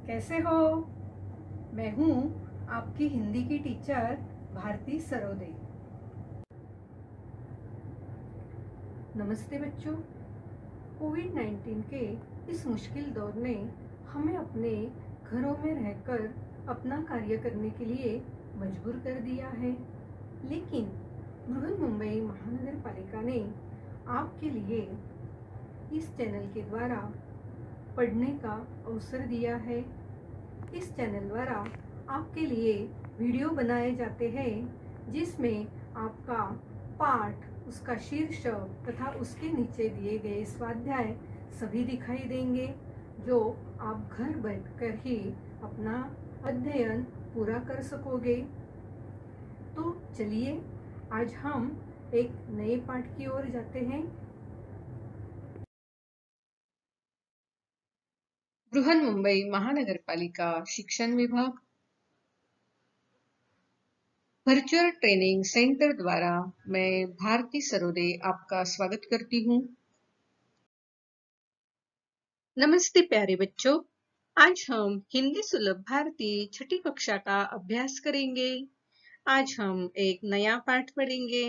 कैसे हो? मैं हूँ आपकी हिंदी की टीचर भारती सरोदे। नमस्ते बच्चों। कोविड-19 के इस मुश्किल दौर ने हमें अपने घरों में रहकर अपना कार्य करने के लिए मजबूर कर दिया है, लेकिन बृहन्मुंबई महानगर पालिका ने आपके लिए इस चैनल के द्वारा पढ़ने का अवसर दिया है। इस चैनल द्वारा आपके लिए वीडियो बनाए जाते हैं जिसमें आपका पाठ, उसका शीर्षक तथा उसके नीचे दिए गए स्वाध्याय सभी दिखाई देंगे, जो आप घर बैठकर ही अपना अध्ययन पूरा कर सकोगे। तो चलिए आज हम एक नए पाठ की ओर जाते हैं। बृहन्मुंबई महानगर पालिका शिक्षण विभाग वर्चुअल ट्रेनिंग सेंटर द्वारा मैं भारती सरोदे आपका स्वागत करती हूँ। नमस्ते प्यारे बच्चों, आज हम हिंदी सुलभ भारती छठी कक्षा का अभ्यास करेंगे। आज हम एक नया पाठ पढ़ेंगे।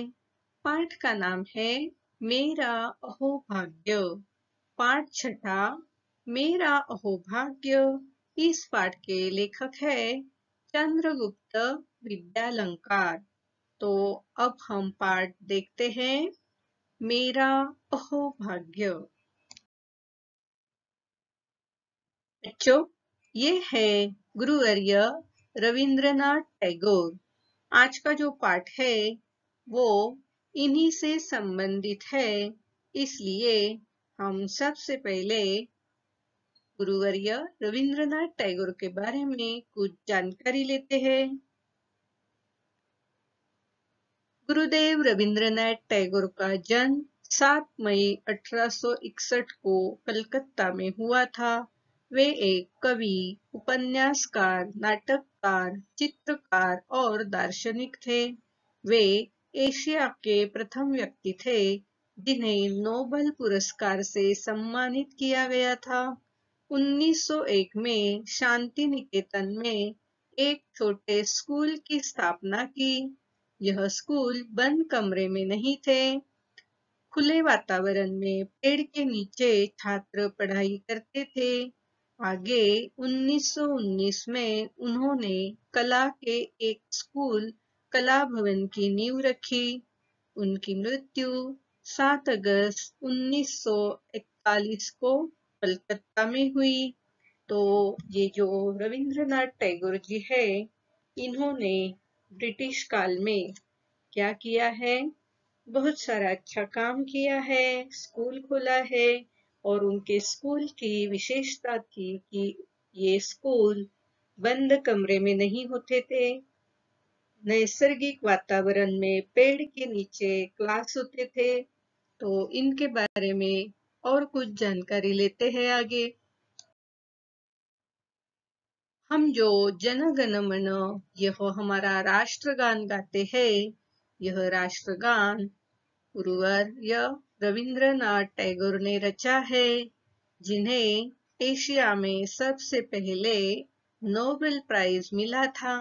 पाठ का नाम है मेरा अहोभाग्य। पाठ छठा, मेरा अहोभाग्य। इस पाठ के लेखक है चंद्रगुप्त विद्यालंकार। तो अब हम पाठ देखते हैं, मेरा अहोभाग्य। बच्चों, ये है गुरुवर्य रविंद्रनाथ टैगोर। आज का जो पाठ है वो इन्हीं से संबंधित है, इसलिए हम सबसे पहले गुरुवर्य रविंद्रनाथ टैगोर के बारे में कुछ जानकारी लेते हैं। गुरुदेव रविंद्रनाथ टैगोर का जन्म 7 मई 1861 को कलकत्ता में हुआ था। वे एक कवि, उपन्यासकार, नाटककार, चित्रकार और दार्शनिक थे। वे एशिया के प्रथम व्यक्ति थे जिन्हें नोबेल पुरस्कार से सम्मानित किया गया था। 1901 में शांति निकेतन में एक छोटे स्कूल की स्थापना की। यह स्कूल बंद कमरे में नहीं थे, खुले वातावरण में पेड़ के नीचे छात्र पढ़ाई करते थे। आगे 1919 में उन्होंने कला के एक स्कूल, कला भवन की नींव रखी। उनकी मृत्यु 7 अगस्त 1941 को कलकत्ता में हुई। तो ये जो रविंद्रनाथ टैगोर जी है, इन्होंने ब्रिटिश काल में क्या किया है? बहुत सारा अच्छा काम किया है, स्कूल खोला है, और उनके स्कूल की विशेषता थी कि ये स्कूल बंद कमरे में नहीं होते थे, नैसर्गिक वातावरण में पेड़ के नीचे क्लास होते थे। तो इनके बारे में और कुछ जानकारी लेते हैं आगे। हम जो जन गण मन, यह हमारा राष्ट्रगान गाते हैं, यह राष्ट्रगान गुरुवर्य रविंद्रनाथ टैगोर ने रचा है, जिन्हें एशिया में सबसे पहले नोबेल प्राइज मिला था।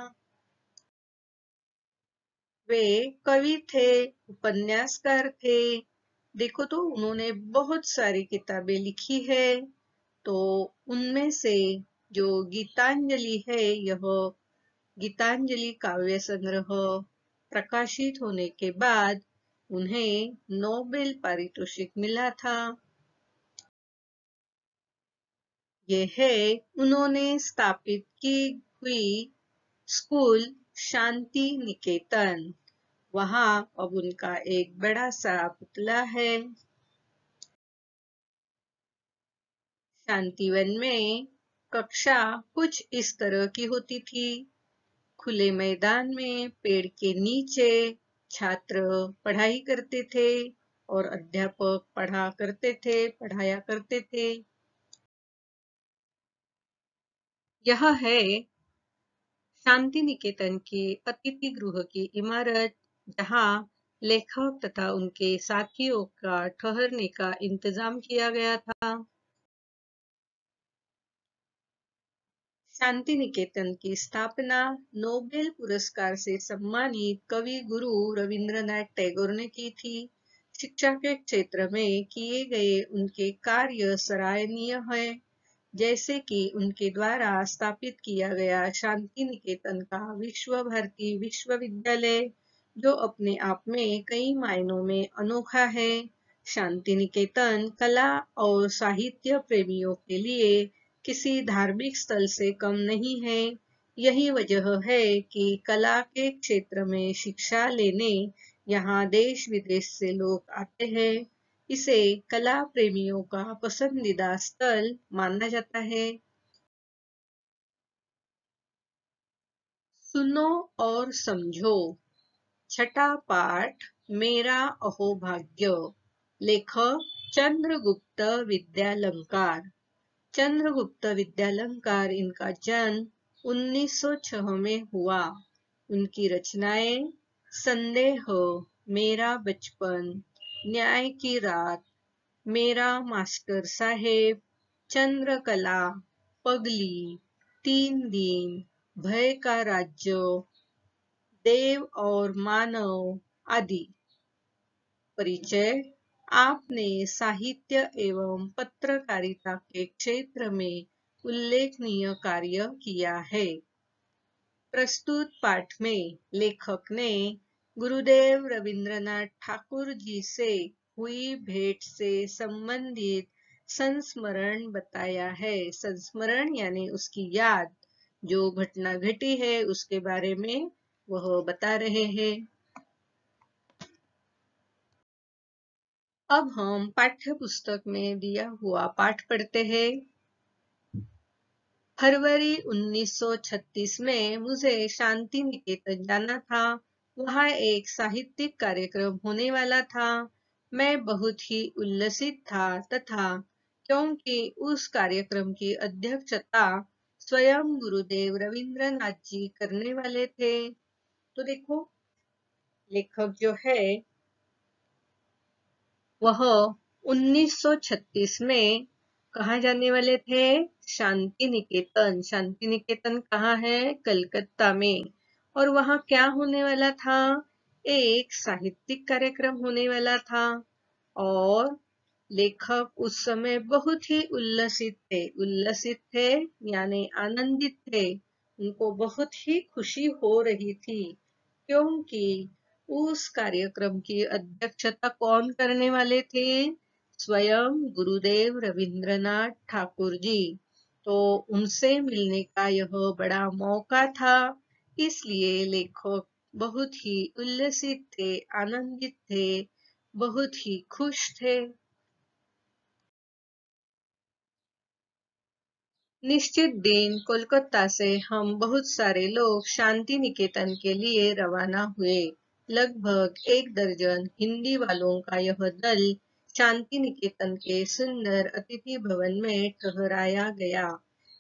वे कवि थे, उपन्यासकार थे। देखो तो उन्होंने बहुत सारी किताबें लिखी है। तो उनमें से जो गीतांजलि है, यह गीतांजलि काव्य संग्रह प्रकाशित होने के बाद उन्हें नोबेल पारितोषिक मिला था। यह है उन्होंने स्थापित की हुई स्कूल शांति निकेतन। वहां अब उनका एक बड़ा सा पुतला है। शांतिवन में कक्षा कुछ इस तरह की होती थी। खुले मैदान में पेड़ के नीचे छात्र पढ़ाई करते थे और अध्यापक पढ़ाया करते थे। यह है शांति निकेतन की अतिथि गृह की इमारत, जहां लेखक तथा उनके साथियों का ठहरने का इंतजाम किया गया था। शांति निकेतन की स्थापना नोबेल पुरस्कार से सम्मानित कवि गुरु रविंद्रनाथ टैगोर ने की थी। शिक्षा के क्षेत्र में किए गए उनके कार्य सराहनीय है, जैसे कि उनके द्वारा स्थापित किया गया शांति निकेतन का विश्व भारती विश्वविद्यालय, जो अपने आप में कई मायनों में अनोखा है। शांति निकेतन कला और साहित्य प्रेमियों के लिए किसी धार्मिक स्थल से कम नहीं है। यही वजह है कि कला के क्षेत्र में शिक्षा लेने यहाँ देश विदेश से लोग आते हैं। इसे कला प्रेमियों का पसंदीदा स्थल माना जाता है। सुनो और समझो। छठा पाठ, मेरा अहोभाग्य। लेखक चंद्रगुप्त विद्यालंकार। चंद्रगुप्त विद्यालंकार, इनका जन्म 1906 में हुआ। उनकी रचनाएं संदेह, मेरा बचपन, न्याय की रात, मेरा मास्टर साहेब, चंद्रकला, पगली, 3 दिन, भय का राज्य, देव और मानव आदि। परिचय। आपने साहित्य एवं पत्रकारिता के क्षेत्र में उल्लेखनीय कार्य किया है। प्रस्तुत पाठ में लेखक ने गुरुदेव रविंद्रनाथ ठाकुर जी से हुई भेंट से संबंधित संस्मरण बताया है। संस्मरण यानी उसकी याद, जो घटना घटी है उसके बारे में वह बता रहे हैं। अब हम पाठ्य पुस्तक में दिया हुआ पाठ पढ़ते हैं। फरवरी 1936 में मुझे शांति निकेतन जाना था। वहाँ एक साहित्यिक कार्यक्रम होने वाला था। मैं बहुत ही उल्लसित था तथा क्योंकि उस कार्यक्रम की अध्यक्षता स्वयं गुरुदेव रविंद्रनाथ जी करने वाले थे। तो देखो, लेखक जो है वह 1936 में कहाँ जाने वाले थे? शांति निकेतन। शांति निकेतन कहाँ है? कलकत्ता में। और वहाँ क्या होने वाला था? एक साहित्यिक कार्यक्रम होने वाला था। और लेखक उस समय बहुत ही उल्लसित थे। उल्लसित थे यानी आनंदित थे। उनको बहुत ही खुशी हो रही थी, क्योंकि उस कार्यक्रम की अध्यक्षता कौन करने वाले थे? स्वयं गुरुदेव रविंद्रनाथ ठाकुर जी। तो उनसे मिलने का यह बड़ा मौका था, इसलिए लेखक बहुत ही उल्लसित थे, आनंदित थे, बहुत ही खुश थे। निश्चित दिन कोलकाता से हम बहुत सारे लोग शांति निकेतन के लिए रवाना हुए। लगभग 1 दर्जन हिंदी वालों का यह दल शांति निकेतन के सुंदर अतिथि भवन में ठहराया गया।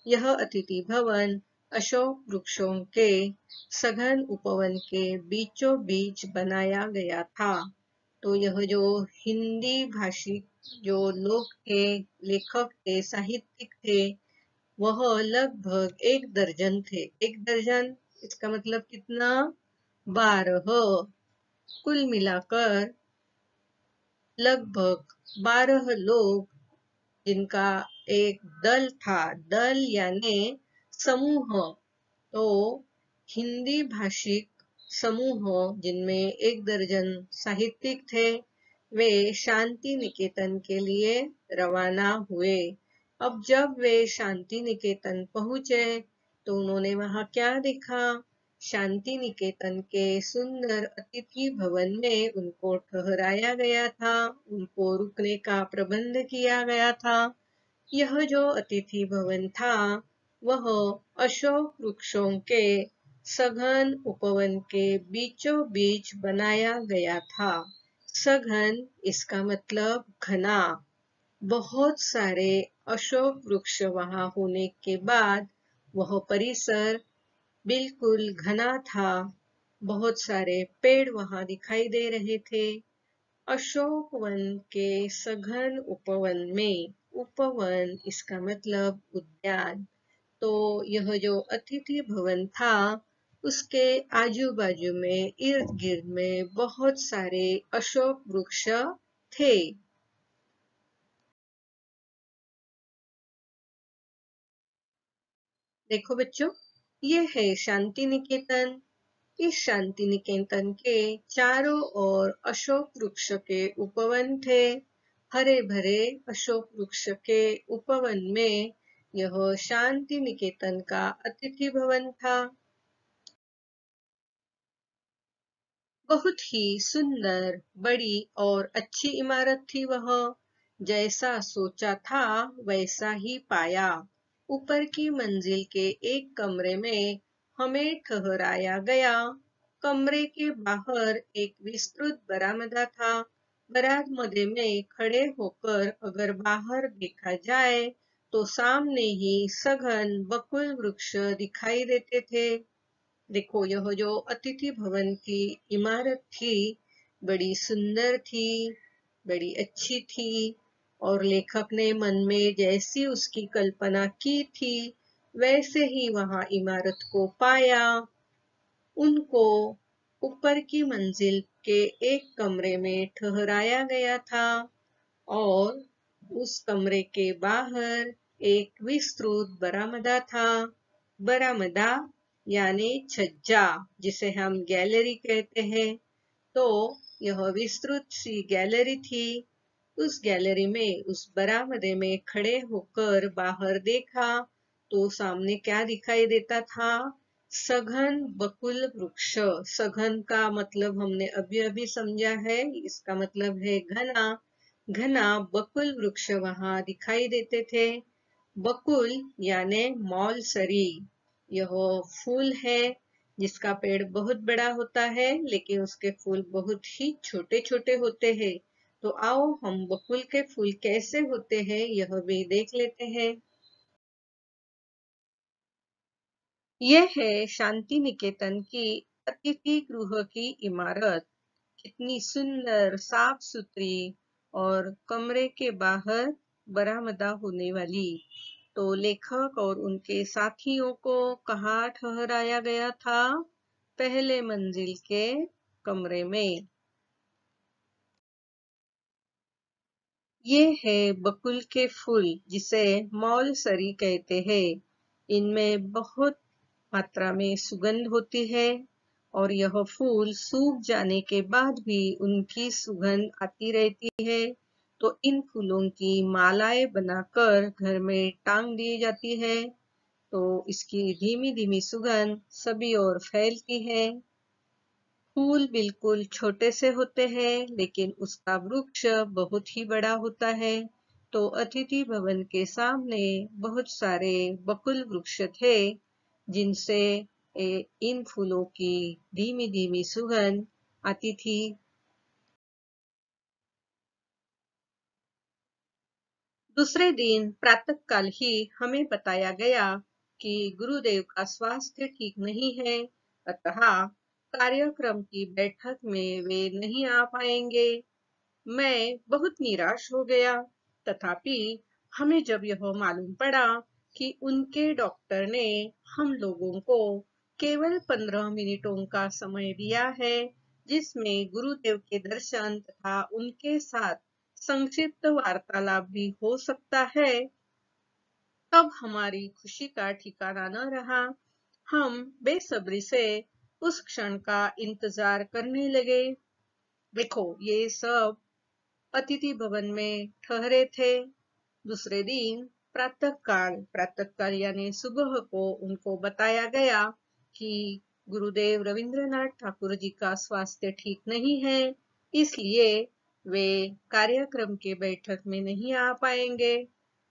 यह अतिथि भवन अशोक वृक्षों के सघन उपवन के बीचों बीच बनाया गया था। तो यह जो हिंदी भाषी जो लोग थे, लेखक थे, साहित्यिक थे, वह लगभग 1 दर्जन थे। 1 दर्जन इसका मतलब कितना? 12। कुल मिलाकर लगभग 12 लोग, जिनका एक दल था। दल यानी समूह। तो हिंदी भाषिक समूह, जिनमें 1 दर्जन साहित्यिक थे, वे शांति निकेतन के लिए रवाना हुए। अब जब वे शांति निकेतन पहुंचे तो उन्होंने वहां क्या देखा? शांति निकेतन के सुंदर अतिथि भवन में उनको ठहराया गया था, उनको रुकने का प्रबंध किया गया था। यह जो अतिथि भवन था वह अशोक वृक्षों के सघन उपवन के बीचों बीच बनाया गया था। सघन इसका मतलब घना। बहुत सारे अशोक वृक्ष वहां होने के बाद वह परिसर बिल्कुल घना था। बहुत सारे पेड़ वहां दिखाई दे रहे थे। अशोक वन के सघन उपवन में, उपवन इसका मतलब उद्यान, तो यह जो अतिथि भवन था उसके आजू बाजू में इर्द गिर्द में बहुत सारे अशोक वृक्ष थे। देखो बच्चों, ये है शांति निकेतन। इस शांति निकेतन के चारों ओर अशोक वृक्ष के उपवन थे। हरे भरे अशोक वृक्ष के उपवन में यह शांति निकेतन का अतिथि भवन था। बहुत ही सुंदर, बड़ी और अच्छी इमारत थी वह। जैसा सोचा था वैसा ही पाया। ऊपर की मंजिल के एक कमरे में हमें ठहराया गया। कमरे के बाहर एक विस्तृत बरामदा था। बरामदे में खड़े होकर अगर बाहर देखा जाए तो सामने ही सघन बकुल वृक्ष दिखाई देते थे। देखो, यह जो अतिथि भवन की इमारत थी बड़ी सुंदर थी, बड़ी अच्छी थी, और लेखक ने मन में जैसी उसकी कल्पना की थी वैसे ही वहां इमारत को पाया। उनको ऊपर की मंजिल के एक कमरे में ठहराया गया था और उस कमरे के बाहर एक विस्तृत बरामदा था। बरामदा यानी छज्जा, जिसे हम गैलरी कहते हैं। तो यह विस्तृत सी गैलरी थी। उस गैलरी में, उस बरामदे में खड़े होकर बाहर देखा तो सामने क्या दिखाई देता था? सघन बकुल वृक्ष। सघन का मतलब हमने अभी अभी समझा है, इसका मतलब है घना। घना बकुल वृक्ष वहां दिखाई देते थे। बकुल यानी मौलसरी, यह फूल है जिसका पेड़ बहुत बड़ा होता है लेकिन उसके फूल बहुत ही छोटे छोटे होते हैं। तो आओ हम बकुल के फूल कैसे होते हैं यह भी देख लेते हैं। यह है शांति निकेतन की अतिथि गृह की इमारत। कितनी सुंदर, साफ सुथरी, और कमरे के बाहर बरामदा होने वाली। तो लेखक और उनके साथियों को कहाँ ठहराया गया था? पहले मंजिल के कमरे में। ये है बकुल के फूल, जिसे मौलसरी कहते हैं। इनमें बहुत मात्रा में सुगंध होती है और यह फूल सूख जाने के बाद भी उनकी सुगंध आती रहती है। तो इन फूलों की मालाएं बनाकर घर में टांग दी जाती है। तो इसकी धीमी धीमी सुगंध सभी ओर फैलती है। फूल बिल्कुल छोटे से होते हैं लेकिन उसका वृक्ष बहुत ही बड़ा होता है। तो अतिथि भवन के सामने बहुत सारे बकुल वृक्ष थे जिनसे इन फूलों की धीमी धीमी सुगंध आती थी। दूसरे दिन प्रातःकाल ही हमें बताया गया कि गुरुदेव का स्वास्थ्य ठीक नहीं है, अतः कार्यक्रम की बैठक में वे नहीं आ पाएंगे। मैं बहुत निराश हो गया। तथापि हमें जब यह मालूम पड़ा कि उनके डॉक्टर ने हम लोगों को केवल 15 मिनटों का समय दिया है जिसमें गुरुदेव के दर्शन तथा उनके साथ संक्षिप्त वार्तालाप भी हो सकता है, तब हमारी खुशी का ठिकाना न रहा। हम बेसब्री से उस क्षण का इंतजार करने लगे। देखो, ये सब अतिथि भवन में ठहरे थे। दूसरे दिन प्रातःकाल यानी सुबह को उनको बताया गया कि गुरुदेव रविंद्रनाथ ठाकुर जी का स्वास्थ्य ठीक नहीं है, इसलिए वे कार्यक्रम के बैठक में नहीं आ पाएंगे।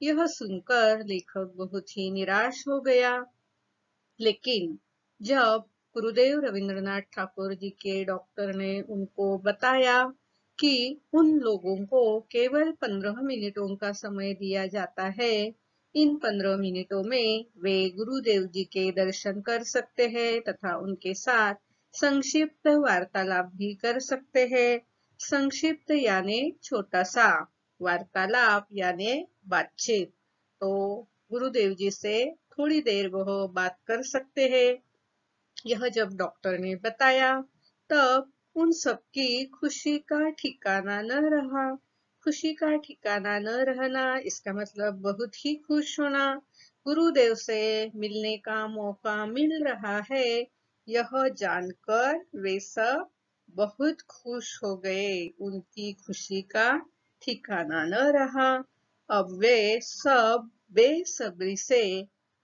यह सुनकर लेखक बहुत ही निराश हो गया। लेकिन जब गुरुदेव रविंद्रनाथ ठाकुर जी के डॉक्टर ने उनको बताया कि उन लोगों को केवल 15 मिनटों का समय दिया जाता है, इन 15 मिनटों में वे गुरुदेव जी के दर्शन कर सकते हैं तथा उनके साथ संक्षिप्त वार्तालाप भी कर सकते हैं। संक्षिप्त यानी छोटा सा, वार्तालाप यानी बातचीत। तो गुरुदेव जी से थोड़ी देर वह बात कर सकते हैं। यह जब डॉक्टर ने बताया, तब उन सबकी खुशी का ठिकाना न रहा। खुशी का ठिकाना न रहना इसका मतलब बहुत ही खुश होना। गुरुदेव से मिलने का मौका मिल रहा है, यह जानकर वे सब बहुत खुश हो गए। उनकी खुशी का ठिकाना न रहा। अब वे सब बेसब्री से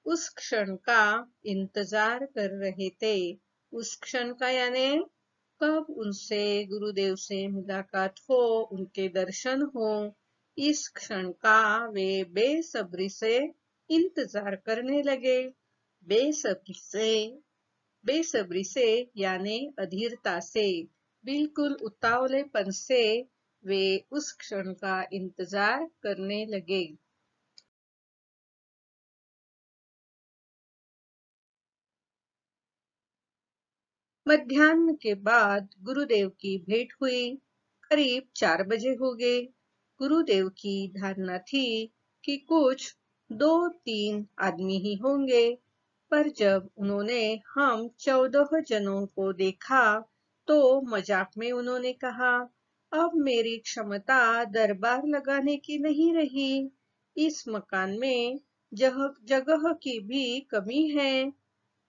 उस क्षण का इंतजार कर रहे थे। उस क्षण का यानी कब उनसे गुरुदेव से मुलाकात हो, उनके दर्शन हो, इस क्षण का वे बेसब्री से इंतजार करने लगे। बेसब्री से यानी अधीरता से, बिल्कुल उतावलेपन से वे उस क्षण का इंतजार करने लगे। मध्याह्न के बाद गुरुदेव की भेंट हुई। करीब 4 बजे हो गए। गुरुदेव की धारणा थी कि कुछ 2-3 आदमी ही होंगे, पर जब उन्होंने हम 14 जनों को देखा, तो मजाक में उन्होंने कहा, अब मेरी क्षमता दरबार लगाने की नहीं रही। इस मकान में जगह की भी कमी है।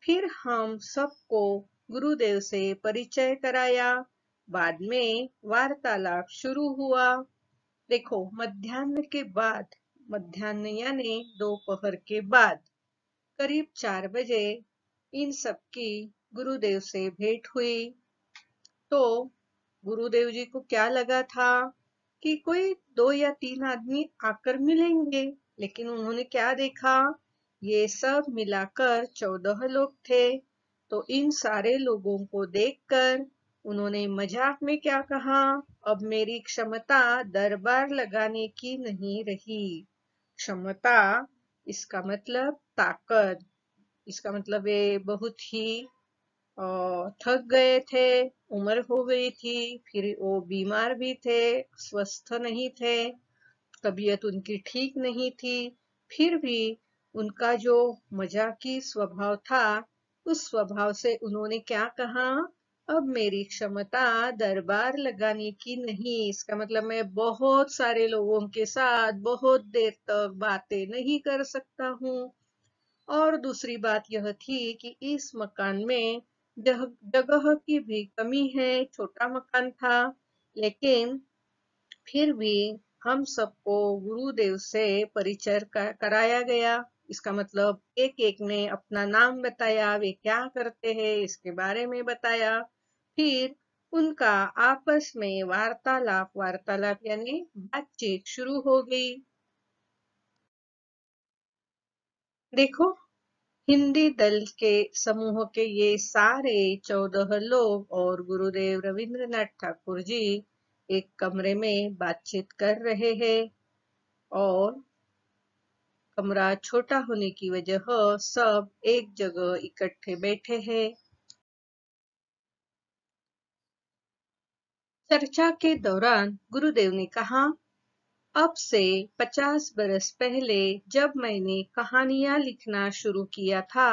फिर हम सबको गुरुदेव से परिचय कराया। बाद में वार्तालाप शुरू हुआ। देखो, मध्याह्न यानी दोपहर के बाद करीब 4 बजे इन सबकी गुरुदेव से भेंट हुई। तो गुरुदेव जी को क्या लगा था कि कोई 2 या 3 आदमी आकर मिलेंगे, लेकिन उन्होंने क्या देखा, ये सब मिलाकर 14 लोग थे। तो इन सारे लोगों को देखकर उन्होंने मजाक में क्या कहा, अब मेरी क्षमता दरबार लगाने की नहीं रही। क्षमता इसका मतलब ताकत, इसका मतलब वे बहुत ही थक गए थे, उम्र हो गई थी, फिर वो बीमार भी थे, स्वस्थ नहीं थे, तबीयत उनकी ठीक नहीं थी। फिर भी उनका जो मजाकी स्वभाव था, उस स्वभाव से उन्होंने क्या कहा, अब मेरी क्षमता दरबार लगाने की नहीं। इसका मतलब मैं बहुत सारे लोगों के साथ बहुत देर तक बातें नहीं कर सकता हूँ। और दूसरी बात यह थी कि इस मकान में जगह की भी कमी है, छोटा मकान था, लेकिन फिर भी हम सबको गुरुदेव से परिचय कराया गया। इसका मतलब एक एक ने अपना नाम बताया, वे क्या करते हैं इसके बारे में बताया। फिर उनका आपस में वार्तालाप यानी बातचीत शुरू हो गई। देखो, हिंदी दल के समूह के ये सारे 14 लोग और गुरुदेव रविंद्रनाथ ठाकुर जी एक कमरे में बातचीत कर रहे हैं, और कमरा छोटा होने की वजह सब एक जगह इकट्ठे बैठे हैं। चर्चा के दौरान गुरुदेव ने कहा, अब से 50 बरस पहले जब मैंने कहानियां लिखना शुरू किया था,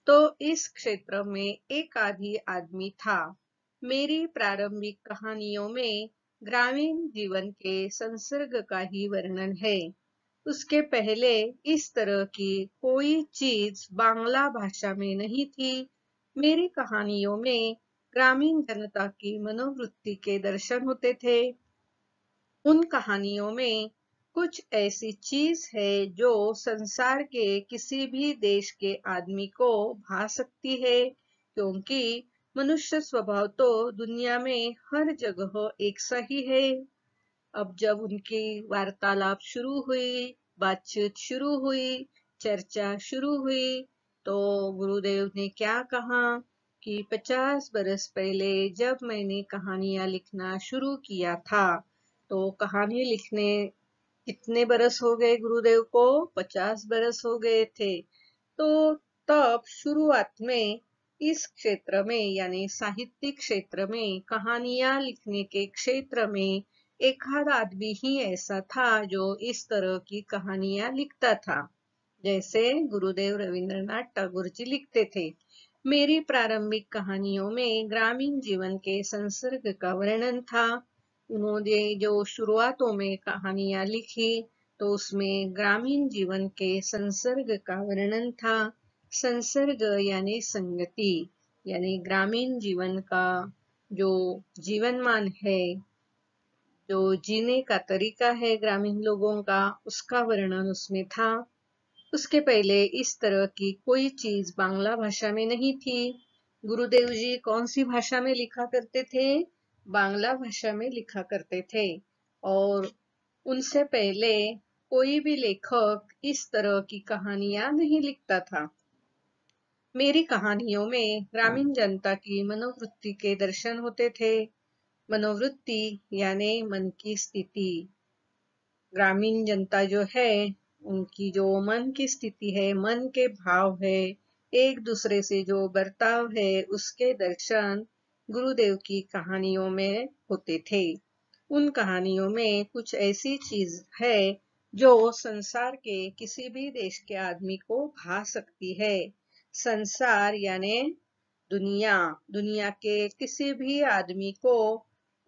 तो इस क्षेत्र में एक आधी आदमी था। मेरी प्रारंभिक कहानियों में ग्रामीण जीवन के संसर्ग का ही वर्णन है। उसके पहले इस तरह की कोई चीज बांग्ला भाषा में नहीं थी। मेरी कहानियों में ग्रामीण जनता की मनोवृत्ति के दर्शन होते थे। उन कहानियों में कुछ ऐसी चीज है जो संसार के किसी भी देश के आदमी को भा सकती है, क्योंकि मनुष्य स्वभाव तो दुनिया में हर जगह एक सा ही है। अब जब उनकी वार्तालाप शुरू हुई, बातचीत शुरू हुई, चर्चा शुरू हुई, तो गुरुदेव ने क्या कहा कि 50 बरस पहले जब मैंने कहानियां लिखना शुरू किया था, तो कहानी लिखने कितने बरस हो गए गुरुदेव को, 50 बरस हो गए थे। तो तब शुरुआत में इस क्षेत्र में यानी साहित्यिक क्षेत्र में, कहानियां लिखने के क्षेत्र में एक आध आदमी ही ऐसा था जो इस तरह की कहानियां लिखता था। जैसे गुरुदेव रविंद्रनाथ टैगोर जी लिखते थे, मेरी प्रारंभिक कहानियों में ग्रामीण जीवन के संसर्ग का वर्णन था। उन्होंने जो शुरुआतों में कहानियां लिखी तो उसमें ग्रामीण जीवन के संसर्ग का वर्णन था। संसर्ग यानी संगति, यानी ग्रामीण जीवन का जो जीवनमान है, जो जीने का तरीका है ग्रामीण लोगों का, उसका वर्णन उसमें था। उसके पहले इस तरह की कोई चीज बांग्ला भाषा में नहीं थी। गुरुदेव जी कौन सी भाषा में लिखा करते थे? बांग्ला भाषा में लिखा करते थे। और उनसे पहले कोई भी लेखक इस तरह की कहानियां नहीं लिखता था। मेरी कहानियों में ग्रामीण जनता की मनोवृत्ति के दर्शन होते थे। मनोवृत्ति यानी मन की स्थिति। ग्रामीण जनता जो है, उनकी जो मन की स्थिति है, मन के भाव है, एक दूसरे से जो बर्ताव है, उसके दर्शन गुरुदेव की कहानियों में होते थे। उन कहानियों में कुछ ऐसी चीज है जो संसार के किसी भी देश के आदमी को भा सकती है। संसार यानी दुनिया, दुनिया के किसी भी आदमी को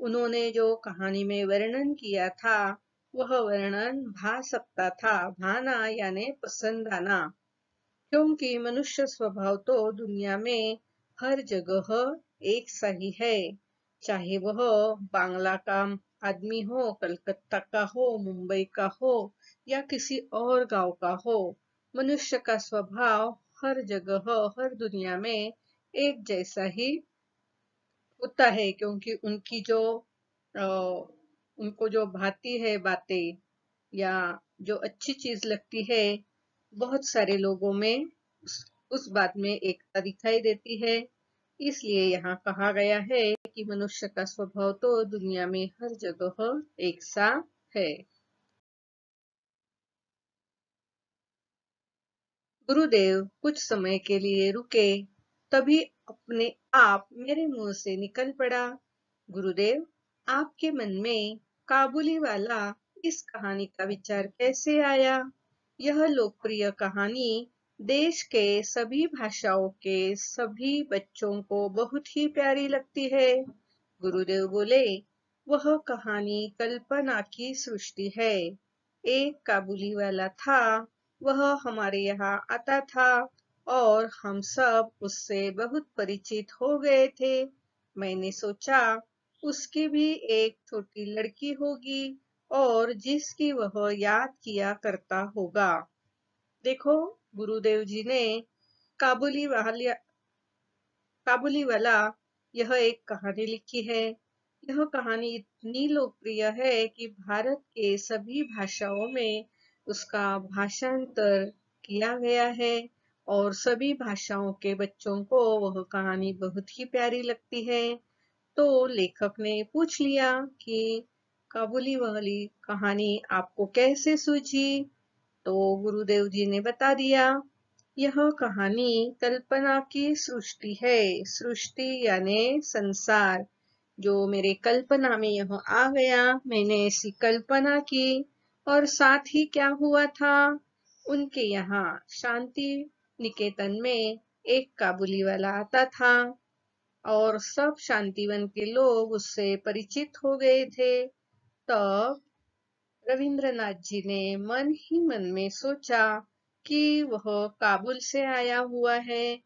उन्होंने जो कहानी में वर्णन किया था, वह वर्णन भा सकता था। भाना यानी पसंद आना, क्योंकि मनुष्य स्वभाव तो दुनिया में हर जगह एक सा ही है। चाहे वह बांग्ला का आदमी हो, कलकत्ता का हो, मुंबई का हो या किसी और गांव का हो, मनुष्य का स्वभाव हर जगह, हर दुनिया में एक जैसा ही होता है। क्योंकि उनकी जो उनको जो भाती है बातें, या जो अच्छी चीज लगती है, बहुत सारे लोगों में उस बात में एकता दिखाई देती है। इसलिए यहाँ कहा गया है कि मनुष्य का स्वभाव तो दुनिया में हर जगह एक सा है। गुरुदेव कुछ समय के लिए रुके, तभी अपने आप मेरे मुंह से निकल पड़ा, गुरुदेव, आपके मन में काबुली वाला इस कहानी का विचार कैसे आया? यह लोकप्रिय कहानी देश के सभी भाषाओं के सभी बच्चों को बहुत ही प्यारी लगती है। गुरुदेव बोले, वह कहानी कल्पना की सृष्टि है। एक काबुली वाला था, वह हमारे यहाँ आता था और हम सब उससे बहुत परिचित हो गए थे। मैंने सोचा उसकी भी एक छोटी लड़की होगी और जिसकी वह याद किया करता होगा। देखो, गुरुदेव जी ने काबुली वाला काबुली वाला यह एक कहानी लिखी है। यह कहानी इतनी लोकप्रिय है कि भारत के सभी भाषाओं में उसका भाषांतर किया गया है और सभी भाषाओं के बच्चों को वह कहानी बहुत ही प्यारी लगती है। तो लेखक ने पूछ लिया कि काबुली वाली कहानी आपको कैसे सूझी? तो गुरुदेव जी ने बता दिया, यह कहानी कल्पना की सृष्टि है। सृष्टि यानी संसार, जो मेरे कल्पना में यह आ गया, मैंने ऐसी कल्पना की। और साथ ही क्या हुआ था, उनके यहाँ शांति निकेतन में एक काबुली वाला आता था और सब शांतिवन के लोग उससे परिचित हो गए थे। तब रविंद्रनाथ जी ने मन ही मन में सोचा कि वह काबुल से आया हुआ है,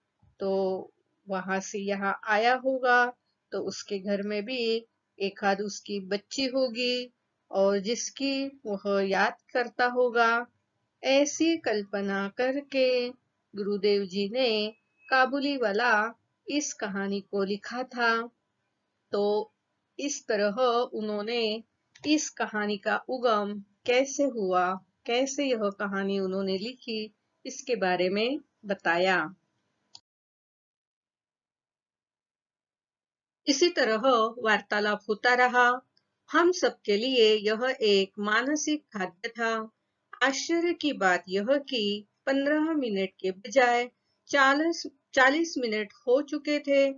तो वहां से यहाँ आया होगा, तो उसके घर में भी एक आध उसकी बच्ची होगी और जिसकी वह याद करता होगा। ऐसी कल्पना करके गुरुदेव जी ने काबुली वाला इस कहानी को लिखा था। तो इस तरह उन्होंने इस कहानी का उगम कैसे हुआ, कैसे यह कहानी उन्होंने लिखी, इसके बारे में बताया। इसी तरह वार्तालाप होता रहा। हम सबके लिए यह एक मानसिक खाद्य था। आश्चर्य की बात यह कि 15 मिनट के बजाय 40 मिनट हो चुके थे।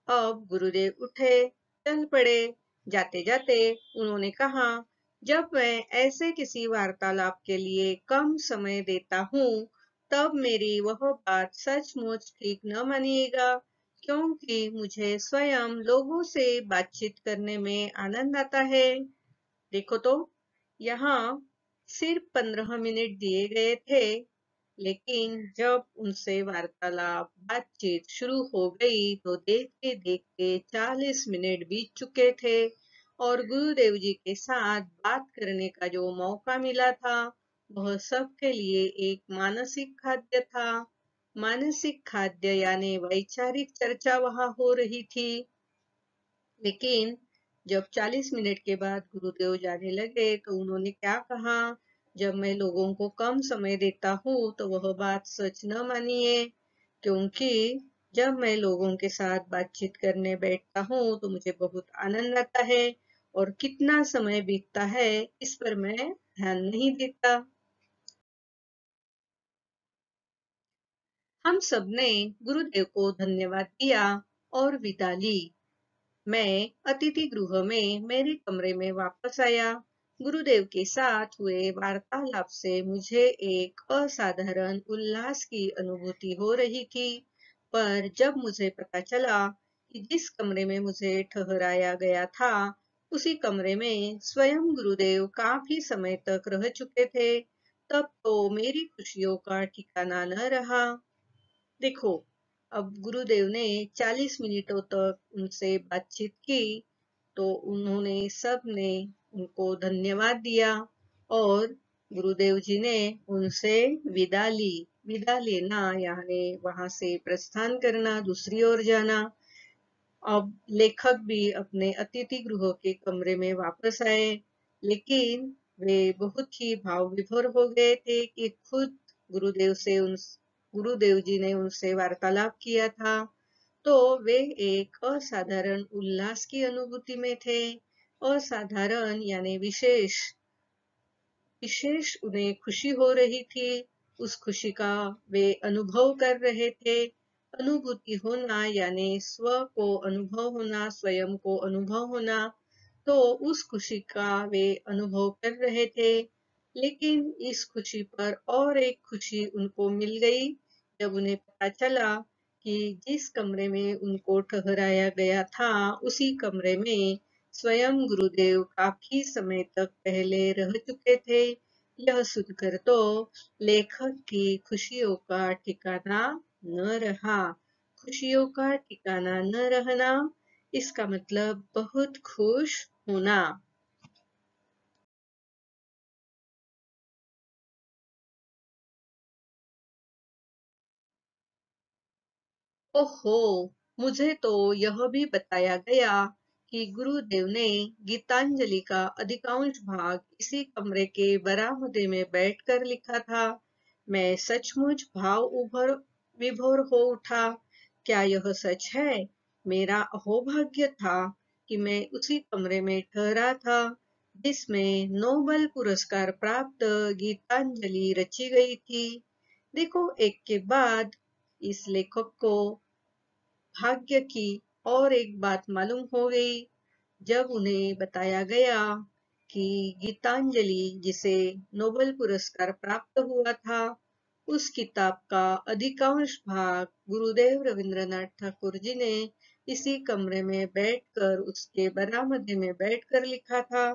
अब गुरुदेव उठे, चल पड़े। जाते जाते उन्होंने कहा, जब मैं ऐसे किसी वार्तालाप के लिए कम समय देता हूँ तब मेरी वह बात सचमुच ठीक न मानिएगा, क्योंकि मुझे स्वयं लोगों से बातचीत करने में आनंद आता है। देखो तो, यहाँ सिर्फ 15 मिनट दिए गए थे, लेकिन जब उनसे वार्तालाप बातचीत शुरू हो गई तो देखते देखते 40 मिनट बीत चुके थे और गुरुदेव जी के साथ बात करने का जो मौका मिला था वह सबके लिए एक मानसिक खाद्य था। मानसिक खाद्य यानी वैचारिक चर्चा वहां हो रही थी। लेकिन जब 40 मिनट के बाद गुरुदेव जाने लगे तो उन्होंने क्या कहा, जब मैं लोगों को कम समय देता हूँ तो वह बात सच न मानिए, क्योंकि जब मैं लोगों के साथ बातचीत करने बैठता हूँ तो मुझे बहुत आनंद आता है और कितना समय बीतता है इस पर मैं ध्यान नहीं देता। हम सबने गुरुदेव को धन्यवाद दिया और विदा ली। मैं अतिथि गृह में मेरे कमरे में वापस आया। गुरुदेव के साथ हुए वार्तालाप से मुझे एक असाधारण उल्लास की अनुभूति हो रही थी, पर जब मुझे पता चला कि जिस कमरे में मुझे ठहराया गया था, उसी कमरे में स्वयं गुरुदेव काफी समय तक रह चुके थे, तब तो मेरी खुशियों का ठिकाना न रहा। देखो, अब गुरुदेव ने 40 मिनटों तक उनसे बातचीत की, तो उन्होंने सबने उनको धन्यवाद दिया और गुरुदेव जी ने उनसे विदा ली। विदा लेना यानी वहां से प्रस्थान करना, दूसरी ओर जाना। अब लेखक भी अपने अतिथि गृह के कमरे में वापस आए, लेकिन वे बहुत ही भाव विभोर हो गए थे कि खुद गुरुदेव से उन गुरुदेव जी ने उनसे वार्तालाप किया था, तो वे एक असाधारण उल्लास की अनुभूति में थे। असाधारण यानी विशेष। विशेष उन्हें खुशी हो रही थी, उस खुशी का वे अनुभव कर रहे थे। अनुभूति होना यानी स्व को अनुभव होना, स्वयं को अनुभव होना, तो उस खुशी का वे अनुभव कर रहे थे। लेकिन इस खुशी पर और एक खुशी उनको मिल गई, जब उन्हें पता चला कि जिस कमरे में उनको ठहराया गया था, उसी कमरे में स्वयं गुरुदेव काफी समय तक पहले रह चुके थे। यह सुनकर तो लेखक की खुशियों का ठिकाना न रहा। खुशियों का ठिकाना न रहना, इसका मतलब बहुत खुश होना। ओहो, मुझे तो यह भी बताया गया कि गुरुदेव ने गीतांजलि का अधिकांश भाग इसी कमरे के बरामदे में बैठकर लिखा था। मैं सचमुच भाव उभर विभोर हो उठा। क्या यह सच है? मेरा अहोभाग्य था कि मैं उसी कमरे में ठहरा था जिसमें नोबेल पुरस्कार प्राप्त गीतांजलि रची गई थी। देखो, एक के बाद इस लेखक को भाग्य की और एक बात मालूम हो गई, जब उन्हें बताया गया कि गीतांजलि जिसे नोबेल पुरस्कार प्राप्त हुआ था, उस किताब का अधिकांश भाग गुरुदेव रविंद्रनाथ ठाकुर जी ने इसी कमरे में बैठकर उसके बरामदे में बैठकर लिखा था।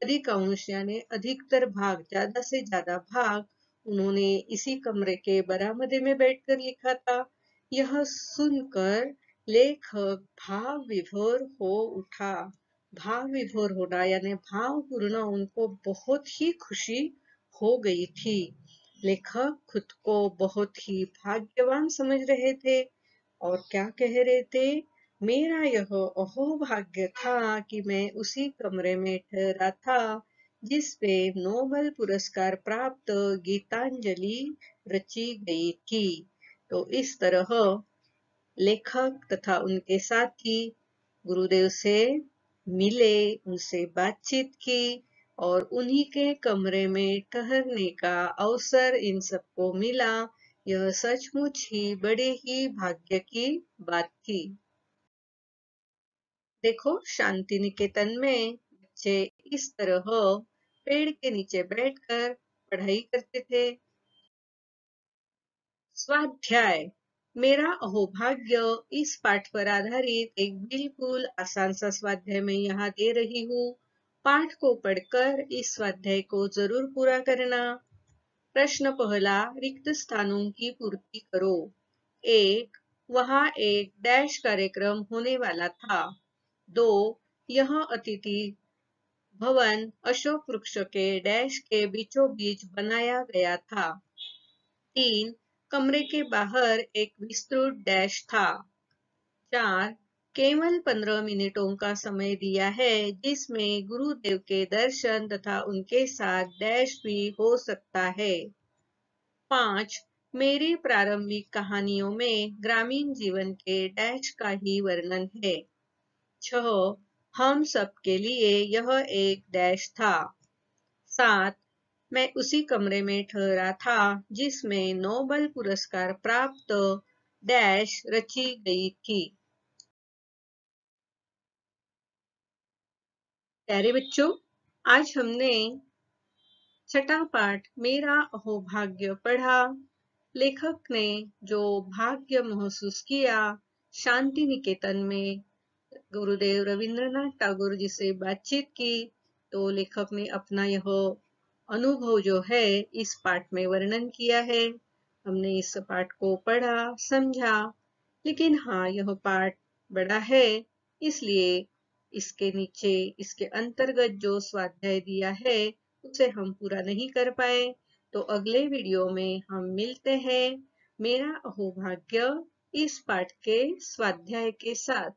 अधिकांश यानी अधिकतर भाग, ज्यादा से ज्यादा भाग उन्होंने इसी कमरे के बरामदे में बैठकर लिखा था। यह सुनकर लेखक भाव विभोर हो उठा। भाव विभोर होना यानी भावपूर्ण उनको बहुत ही खुशी हो गई थी। लेखक खुद को बहुत ही भाग्यवान समझ रहे थे और क्या कह रहे थे, मेरा यह अहोभाग्य था कि मैं उसी कमरे में ठहरा था जिस पे नोबेल पुरस्कार प्राप्त गीतांजलि रची गई थी। तो इस तरह लेखक तथा उनके साथी गुरुदेव से मिले, उनसे बातचीत की और उन्हीं के कमरे में ठहरने का अवसर इन सबको मिला। यह सचमुच ही बड़े ही भाग्य की बात थी। देखो, शांति निकेतन में बच्चे इस तरह पेड़ के नीचे बैठकर पढ़ाई करते थे। स्वाध्याय मेरा अहोभाग्य इस पाठ पर आधारित एक बिल्कुल आसान सा स्वाध्याय मैं यहाँ दे रही हूँ। पाठ को पढ़कर इस स्वाध्याय को जरूर पूरा करना। प्रश्न पहला, रिक्त स्थानों की पूर्ति करो। 1. वहाँ एक डैश कार्यक्रम होने वाला था। 2. यह अतिथि भवन अशोक वृक्ष के डैश के बीचों बीच बनाया गया था। 3. कमरे के बाहर एक विस्तृत डैश था। 4. केवल 15 मिनटों का समय दिया है जिसमें गुरुदेव के दर्शन तथा उनके साथ डैश भी हो सकता है। 5. मेरी प्रारंभिक कहानियों में ग्रामीण जीवन के डैश का ही वर्णन है। 6. हम सब के लिए यह एक डैश था। 7. मैं उसी कमरे में ठहरा था जिसमें नोबेल पुरस्कार प्राप्त डैश रची गई थी। प्यारे बच्चों, आज हमने छठा पाठ मेरा अहोभाग्य पढ़ा। लेखक ने जो भाग्य महसूस किया शांति निकेतन में गुरुदेव रविंद्रनाथ टैगोर जी से बातचीत की, तो लेखक ने अपना यह अनुभव जो है इस पाठ में वर्णन किया है। हमने इस पाठ को पढ़ा, समझा, लेकिन हाँ, यह पाठ बड़ा है, इसलिए इसके नीचे इसके अंतर्गत जो स्वाध्याय दिया है उसे हम पूरा नहीं कर पाए। तो अगले वीडियो में हम मिलते हैं मेरा अहोभाग्य इस पाठ के स्वाध्याय के साथ।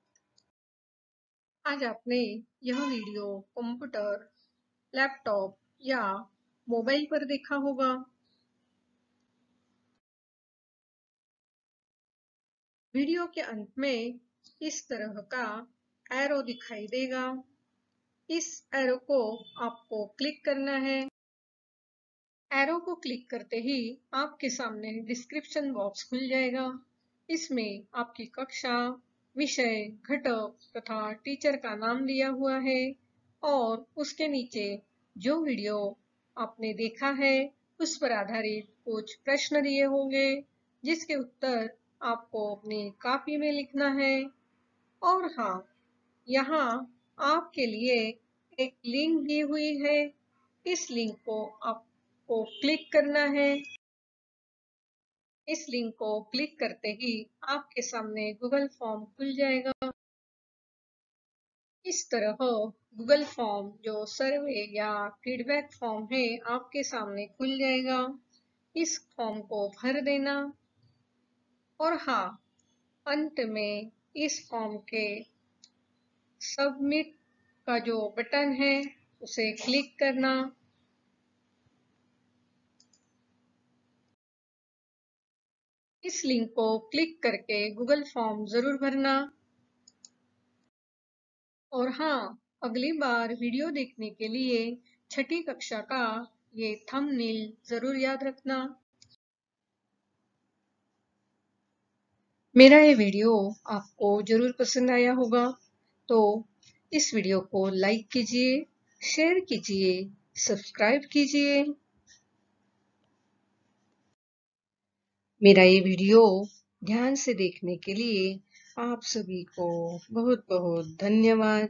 आज आपने यह वीडियो कंप्यूटर, लैपटॉप या मोबाइल पर देखा होगा। वीडियो के अंत में इस तरह का एरो दिखाई देगा। इस एरो को आपको क्लिक करना है। एरो को क्लिक करते ही आपके सामने डिस्क्रिप्शन बॉक्स खुल जाएगा। इसमें आपकी कक्षा, विषय, घटक तथा टीचर का नाम दिया हुआ है और उसके नीचे जो वीडियो आपने देखा है उस पर आधारित कुछ प्रश्न दिए होंगे जिसके उत्तर आपको अपनी कॉपी में लिखना है। और हाँ, यहाँ आपके लिए एक लिंक दी हुई है। इस लिंक को आपको क्लिक करना है। इस लिंक को क्लिक करते ही आपके सामने गूगल फॉर्म खुल जाएगा। इस तरह गूगल फॉर्म जो सर्वे या फीडबैक फॉर्म है आपके सामने खुल जाएगा। इस फॉर्म को भर देना और हाँ, अंत में इस फॉर्म के सबमिट का जो बटन है उसे क्लिक करना। इस लिंक को क्लिक करके गूगल फॉर्म जरूर भरना। और हाँ, अगली बार वीडियो देखने के लिए छठी कक्षा का ये थंबनेल जरूर याद रखना। मेरा ये वीडियो आपको जरूर पसंद आया होगा, तो इस वीडियो को लाइक कीजिए, शेयर कीजिए, सब्सक्राइब कीजिए। मेरा ये वीडियो ध्यान से देखने के लिए आप सभी को बहुत बहुत धन्यवाद।